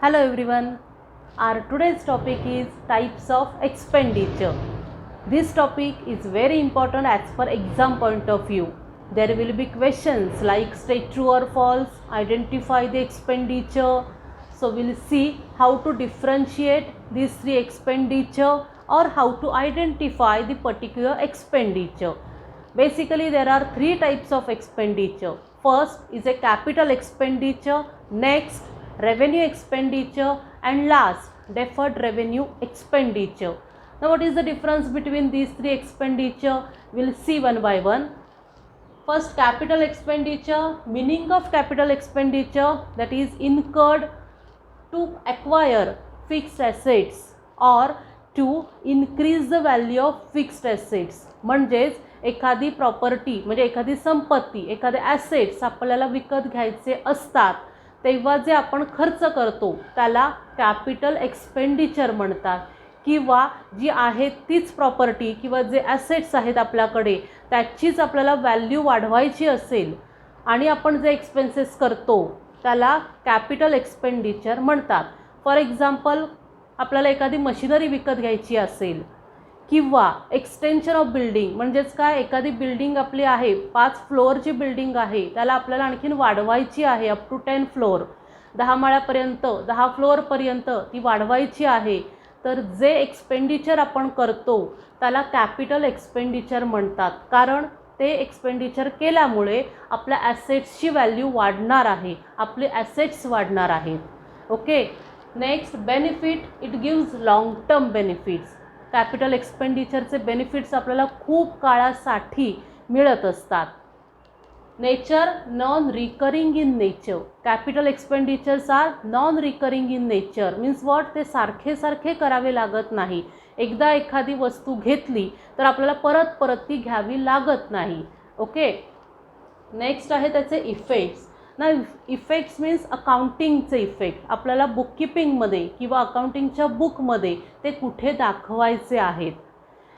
Hello everyone. Our today's topic is types of expenditure. This topic is very important as per exam point of view. There will be questions like state true or false, identify the expenditure. So we'll see how to differentiate these three expenditure or how to identify the particular expenditure. Basically there are three types of expenditure. First is a capital expenditure, next revenue expenditure, and last deferred revenue expenditure. Now what is the difference between these three expenditure? We'll see one by one. First, capital expenditure. Meaning of capital expenditure, that is incurred to acquire fixed assets or to increase the value of fixed assets. म्हणजेच एखादी property म्हणजे एखादी संपत्ती, एखादे assets आपल्याला विकत घ्यायचे असतात तेव्हा जे आपण खर्च करतो त्याला कॅपिटल एक्सपेंडिचर म्हणतात. किंवा जी आहे तीच प्रॉपर्टी किंवा जे ॲसेट्स आहेत आपल्याकडे त्याचीच आपल्याला व्हॅल्यू वाढवायची असेल आणि आपण जे एक्सपेन्सेस करतो त्याला कॅपिटल एक्सपेंडिचर म्हणतात. फॉर एक्झाम्पल, आपल्याला एखादी मशिनरी विकत घ्यायची असेल किंवा एक्सटेन्शन ऑफ बिल्डिंग म्हणजेच काय, एखादी बिल्डिंग आपली आहे 5 फ्लोअरची बिल्डिंग आहे त्याला आपल्याला आणखीन वाढवायची आहे अप टू 10 फ्लोअर, 10 माळ्यापर्यंत 10 फ्लोअरपर्यंत ती वाढवायची आहे. तर जे एक्सपेंडिचर आपण करतो त्याला कॅपिटल एक्सपेंडिचर म्हणतात, कारण ते एक्सपेंडिचर केल्यामुळे आपल्या ॲसेट्सची व्हॅल्यू वाढणार आहे, आपले ॲसेट्स वाढणार आहेत. Okay. Next, benefit. It gives long term benefits. Capital एक्सपेंडिचरचे बेनिफिट्स आपल्याला खूप काळासाठी मिळत असतात. Nature, non recurring in nature. Capital expenditures are non recurring in nature. Means what, ते सारखे सारखे करावे लागत नाही. एकदा एखादी वस्तू घेतली तर आपल्याला परत परत ती घ्यावी लागत नाही. ओके. नेक्स्ट आहे त्याचे इफेक्ट्स. ना इफेक्ट्स मीन्स अकाउंटिंगचे इफेक्ट. आपल्याला बुककीपिंगमध्ये किंवा अकाउंटिंगच्या बुकमध्ये ते कुठे दाखवायचे आहेत.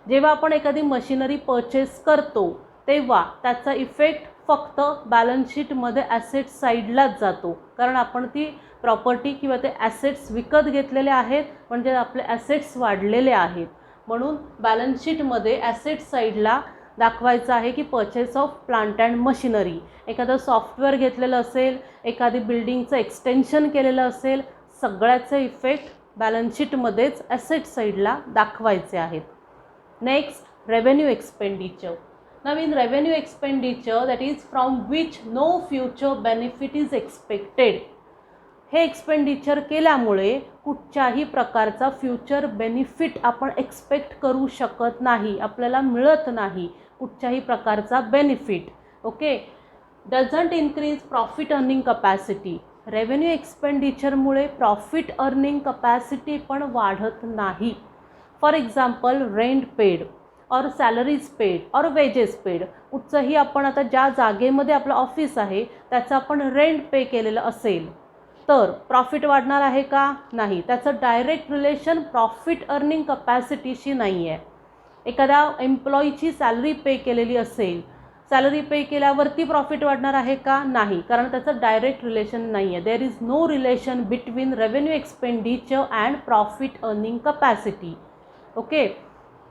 जेव्हा आपण एखादी मशिनरी परचेस करतो तेव्हा त्याचा इफेक्ट फक्त बॅलन्स शीटमध्ये ॲसेट्स साईडलाच जातो, कारण आपण ती प्रॉपर्टी किंवा ते ॲसेट्स विकत घेतलेले आहेत, म्हणजे आपले ॲसेट्स वाढलेले आहेत. म्हणून बॅलन्स शीटमध्ये ॲसेट्स साईडला दाखवायचं आहे की purchase of plant and machinery. एखादं सॉफ्टवेअर घेतलेलं असेल, एखादी बिल्डिंगचं एक्सटेन्शन केलेलं असेल, सगळ्याचे इफेक्ट बॅलन्स शीटमध्येच ॲसेट साईडला दाखवायचे आहेत. Next, revenue expenditure. Now in revenue expenditure, that is from which no future benefit is expected. हे एक्सपेंडिचर केल्यामुळे कुठच्याही प्रकारचा फ्युचर बेनिफिट आपण एक्सपेक्ट करू शकत नाही, आपल्याला मिळत नाही कुठच्याही प्रकारचा benefit. Okay. Doesn't increase profit earning capacity. Revenue एक्सपेंडिचरमुळे प्रॉफिट अर्निंग कपॅसिटी पण वाढत नाही. फॉर एक्झाम्पल, रेंट पेड और सॅलरीज पेड और वेजेस पेड. कुठचंही आपण आता ज्या जागेमध्ये आपलं ऑफिस आहे त्याचं आपण रेंट पे केलेलं असेल तर प्रॉफिट वाढणार आहे का? नाही. त्याचं डायरेक्ट रिलेशन प्रॉफिट अर्निंग कपॅसिटीशी नाही आहे. एखाद्या एम्प्लॉईची सॅलरी पे केलेली असेल, सॅलरी पे केल्यावरती प्रॉफिट वाढणार आहे का? नाही, कारण त्याचं डायरेक्ट रिलेशन नाही आहे. There is no relation between revenue expenditure and profit earning capacity. Okay.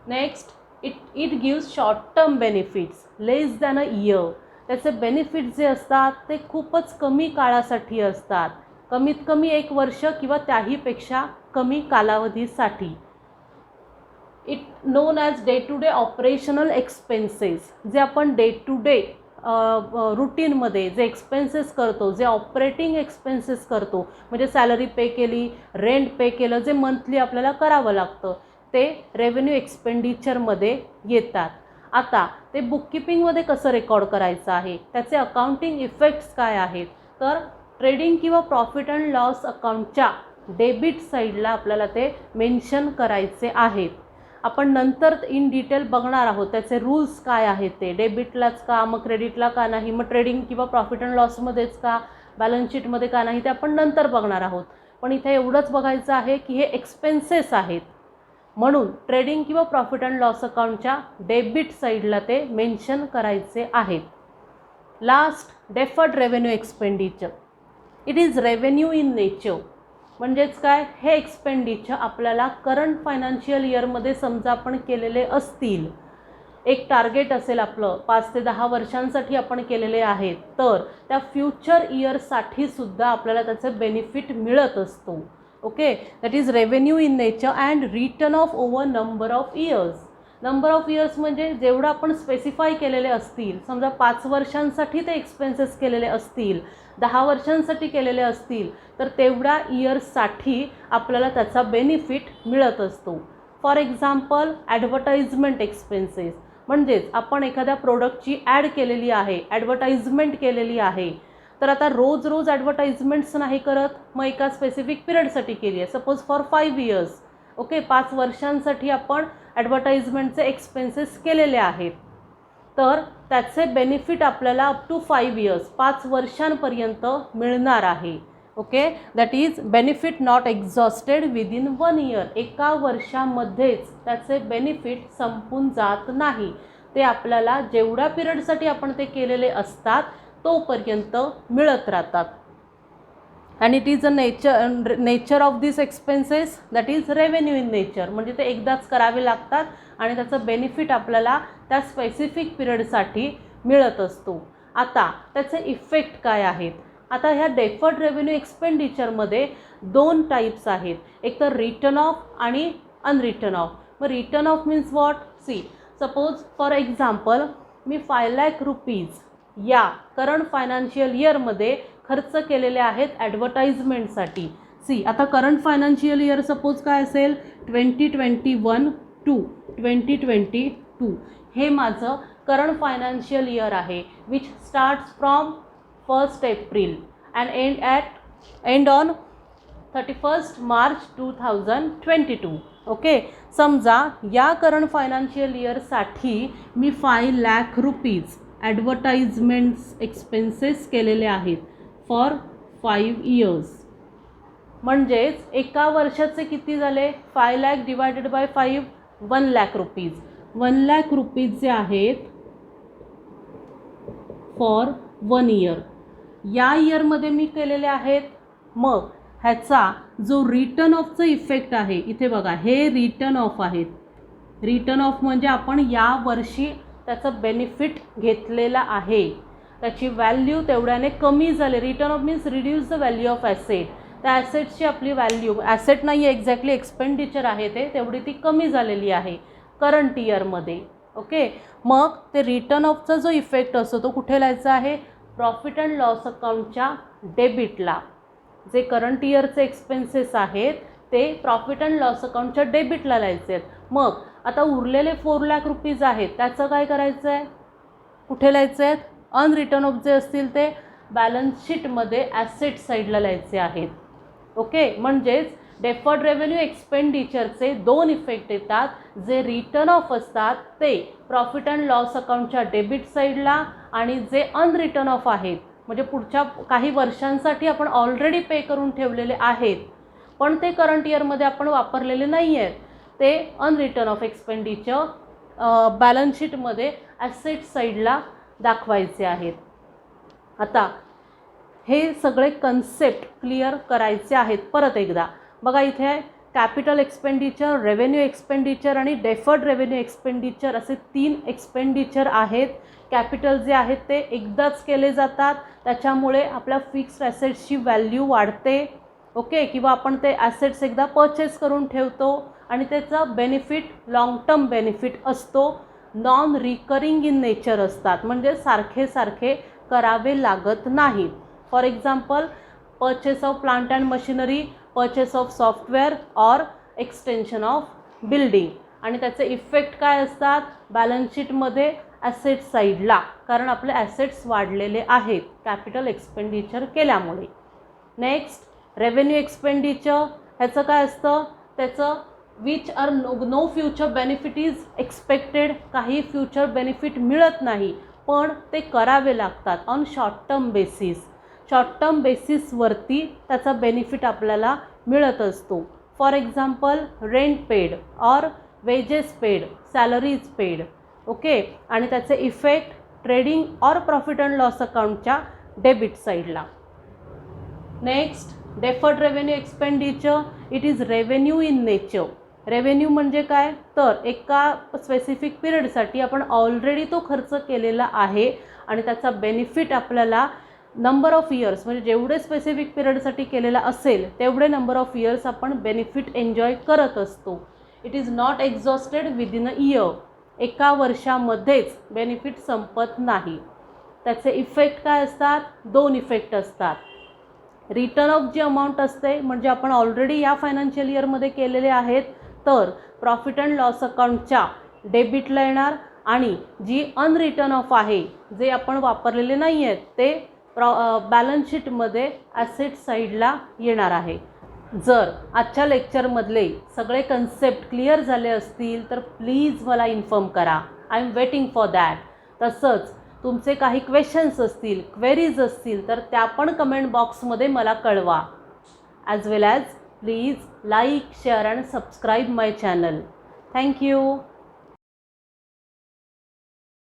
Next, it gives short term benefits less than a year. त्याचे बेनिफिट्स जे असतात ते खूपच कमी काळासाठी असतात, कमीत कमी 1 वर्ष किंवा त्याहीपेक्षा कमी कालावधीसाठी. It known as day to day operational expenses. जे आपण डे टू डे रुटीनमध्ये जे एक्सपेन्सेस करतो, जे ऑपरेटिंग एक्सपेन्सेस करतो, म्हणजे सॅलरी पे केली, रेंट पे केलं, जे मंथली आपल्याला करावं लागतं ते रेव्हेन्यू एक्सपेंडिचरमध्ये येतात. आता ते बुककीपिंगमध्ये कसं रेकॉर्ड करायचं आहे, त्याचे अकाउंटिंग इफेक्ट्स काय आहेत, तर ट्रेडिंग किंवा प्रॉफिट अँड लॉस अकाउंटच्या डेबिट साईडला आपल्याला ते मेन्शन करायचे आहेत. आपण नंतर इन डिटेल बघणार आहोत त्याचे रूल्स काय आहेत, ते डेबिटलाच का, मग क्रेडिटला का नाही, मग ट्रेडिंग किंवा प्रॉफिट अँड लॉसमध्येच का, बॅलन्स शीटमध्ये का नाही, ते आपण नंतर बघणार आहोत. पण इथे एवढंच बघायचं आहे की हे एक्सपेन्सेस आहेत, म्हणून ट्रेडिंग किंवा प्रॉफिट अँड लॉस अकाउंटच्या डेबिट साईडला ते मेन्शन करायचे आहेत. Last, deferred revenue expenditure. It is revenue in nature. म्हणजेच काय, हे एक्सपेंडिचर आपल्याला करंट फायनान्शियल इयरमध्ये समजा आपण केलेले असतील, एक टार्गेट असेल आपलं 5 ते 10 वर्षांसाठी आपण केलेले आहेत, तर त्या फ्युचर इयरसाठी सुद्धा आपल्याला त्याचं बेनिफिट मिळत असतो. Okay, that is revenue in nature and return of over number of years. Number of years म्हणजे जेवढं आपण स्पेसिफाय केलेले असतील, समजा 5 वर्षांसाठी ते एक्सपेन्सेस केलेले असतील, 10 वर्षांसाठी केलेले असतील, तर तेवढ्या इयर्ससाठी आपल्याला त्याचा बेनिफिट मिळत असतो. फॉर एक्झाम्पल ॲडव्हर्टाइजमेंट एक्सपेन्सेस, म्हणजेच आपण एखाद्या प्रोडक्टची ॲड केलेली आहे, ॲडव्हर्टाइजमेंट केलेली आहे, तर आता रोज रोज ॲडव्हर्टाइजमेंट्स नाही करत, मग एका स्पेसिफिक पिरियडसाठी केली आहे, सपोज फॉर 5 इयर्स. ओके, 5 वर्षांसाठी आपण ॲडव्हर्टाइजमेंटचे एक्सपेन्सेस केलेले आहेत, तर त्याचे बेनिफिट आपल्याला अप टू 5 इयर्स, 5 वर्षांपर्यंत मिळणार आहे. Okay, that is benefit not exhausted within 1 year. एका वर्षामध्येच त्याचे बेनिफिट संपून जात नाही, ते आपल्याला जेवढ्या पिरियडसाठी आपण ते केलेले असतात तोपर्यंत मिळत राहतात. And it is a nature of this expenses that is revenue in nature, म्हणजे ते एकदाच करावे लागतात आणि त्याचं बेनिफिट आपल्याला त्या स्पेसिफिक पिरियडसाठी मिळत असतो. आता त्याचे इफेक्ट काय आहेत? आता ह्या डेफर्ड रेव्हेन्यू एक्सपेंडिचरमध्ये 2 टाईप्स आहेत, एक तर रिटर्न ऑफ आणि अनरिटर्न ऑफ. मग written off means what? See, suppose for example मी 5 लाख रुपीज या करंट फायनान्शियल इयरमध्ये खर्च केलेले आहेत ॲडव्हर्टाइजमेंटसाठी. सी, आता करंट फायनान्शियल इयर सपोज काय असेल, 2021 टू 2022 हे माझं करंट फायनान्शियल इयर आहे, which starts from 1st April and end on 31st March 2022. Okay, समजा या करंट फायनान्शियल इयरसाठी मी 5 लाख रुपीज ॲडव्हर्टाइजमेंट्स एक्सपेन्सेस केलेले आहेत फॉर 5 इयर्स. म्हणजेच एका वर्षाचे किती झाले? 5 lakh divided by 5, 1 lakh rupees. 1 lakh rupees जे आहेत फॉर 1 इयर, या इयरमध्ये मी केलेले आहेत. मग ह्याचा जो रिटर्न ऑफचा इफेक्ट आहे, इथे बघा हे रिटर्न ऑफ आहेत. रिटर्न ऑफ म्हणजे आपण या वर्षी त्याचं बेनिफिट घेतलेला आहे, त्याची व्हॅल्यू तेवढ्याने कमी झाली. Written off means reduce the value of asset. त्या ॲसेटची आपली व्हॅल्यू, ॲसेट नाही आहे एक्झॅक्टली, एक्सपेंडिचर आहे ते, तेवढी ती कमी झालेली आहे करंट इयरमध्ये. ओके, मग ते रिटर्न ऑफचा जो इफेक्ट असतो तो कुठे लिहायचा आहे? प्रॉफिट अँड लॉस अकाउंटच्या डेबिटला. जे करंट इयरचे एक्सपेन्सेस आहेत ते प्रॉफिट अँड लॉस अकाउंटच्या डेबिटला लिहायचे आहेत. मग आता उरलेले 4 लाख रुपीज आहेत, त्याचं काय करायचं आहे? कुठे लिहायचे आहेत? अनरिटर्न ऑफ जे असतील ते बॅलन्स शीटमध्ये ॲसेट साईडला लिहायचे आहेत. ओके, म्हणजेच डेफर्ड रेव्हेन्यू एक्सपेंडिचरचे 2 इफेक्ट येतात. जे रिटर्न ऑफ असतात ते प्रॉफिट अँड लॉस अकाउंटच्या डेबिट साईडला, आणि जे अनरिटर्न ऑफ आहेत म्हणजे पुढच्या काही वर्षांसाठी आपण ऑलरेडी पे करून ठेवलेले आहेत पण ते करंट इयरमध्ये आपण वापरलेले नाही आहेत, ते अनरिटर्न ऑफ एक्सपेंडिचर बॅलन्स शीटमध्ये ॲसेट साईडला दाखवायचे आहेत. आता हे सगळे कन्सेप्ट क्लिअर करायचे आहेत. परत एकदा बघा, इथे कॅपिटल एक्सपेंडिचर, रेव्हेन्यू एक्सपेंडिचर आणि डेफर्ड रेव्हेन्यू एक्सपेंडिचर असे 3 एक्सपेंडिचर आहेत. कॅपिटल जे आहेत ते एकदाच केले जातात, त्याच्यामुळे आपल्या फिक्स्ड ॲसेट्सची व्हॅल्यू वाढते. ओके, किंवा आपण ते ॲसेट्स एकदा परचेस करून ठेवतो आणि त्याचा बेनिफिट लॉंग टर्म बेनिफिट असतो. नॉन रिकरिंग इन नेचर असतात, म्हणजे सारखे सारखे करावे लागत नाहीत. For example purchase of plant and machinery, purchase of software or extension of building, आणि त्याचे इफेक्ट काय असतात? बॅलन्स शीटमध्ये ॲसेट साईडला, कारण आपले ॲसेट्स वाढलेले आहेत कॅपिटल एक्सपेंडिचर केल्यामुळे. नेक्स्ट रेव्हेन्यू एक्सपेंडिचर, ह्याचं काय असतं? त्याचं which are no future benefit is expected. काही फ्युचर बेनिफिट मिळत नाही पण ते करावे लागतात on short term basis. Short term बेसिसवरती त्याचा बेनिफिट आपल्याला मिळत असतो. For example rent paid or wages paid, salaries paid. Okay, आणि त्याचे effect trading or profit and loss अकाउंटच्या डेबिट साईडला. Next deferred revenue expenditure it is revenue in nature. Revenue म्हणजे काय, तर एका स्पेसिफिक पिरियडसाठी आपण ऑलरेडी तो खर्च केलेला आहे आणि त्याचा बेनिफिट आपल्याला नंबर ऑफ इयर्स म्हणजे जेवढे स्पेसिफिक पिरियडसाठी केलेला असेल तेवढे नंबर ऑफ इयर्स आपण बेनिफिट एन्जॉय करत असतो. It is not exhausted within a year. एका वर्षामध्येच बेनिफिट संपत नाही. त्याचे इफेक्ट काय असतात, 2 इफेक्ट असतात. रिटर्न ऑफ जी अमाऊंट असते म्हणजे आपण ऑलरेडी या फायनान्शियल इयरमध्ये केलेले आहेत तर प्रॉफिट अँड लॉस अकाउंटच्या डेबिटला येणार आणि जी अनरिटर्न ऑफ आहे जे आपण वापरलेले नाही आहेत ते बॅलन्स शीटमध्ये ॲसेट साईडला येणार आहे. जर आजच्या लेक्चरमधले सगळे कन्सेप्ट क्लिअर झाले असतील तर प्लीज मला इन्फॉर्म करा. I am waiting for that. तसंच तुमचे काही क्वेश्चन्स असतील, क्वेरीज असतील तर त्या पण कमेंट बॉक्समध्ये मला कळवा. As well as please like, share and subscribe my channel. Thank you.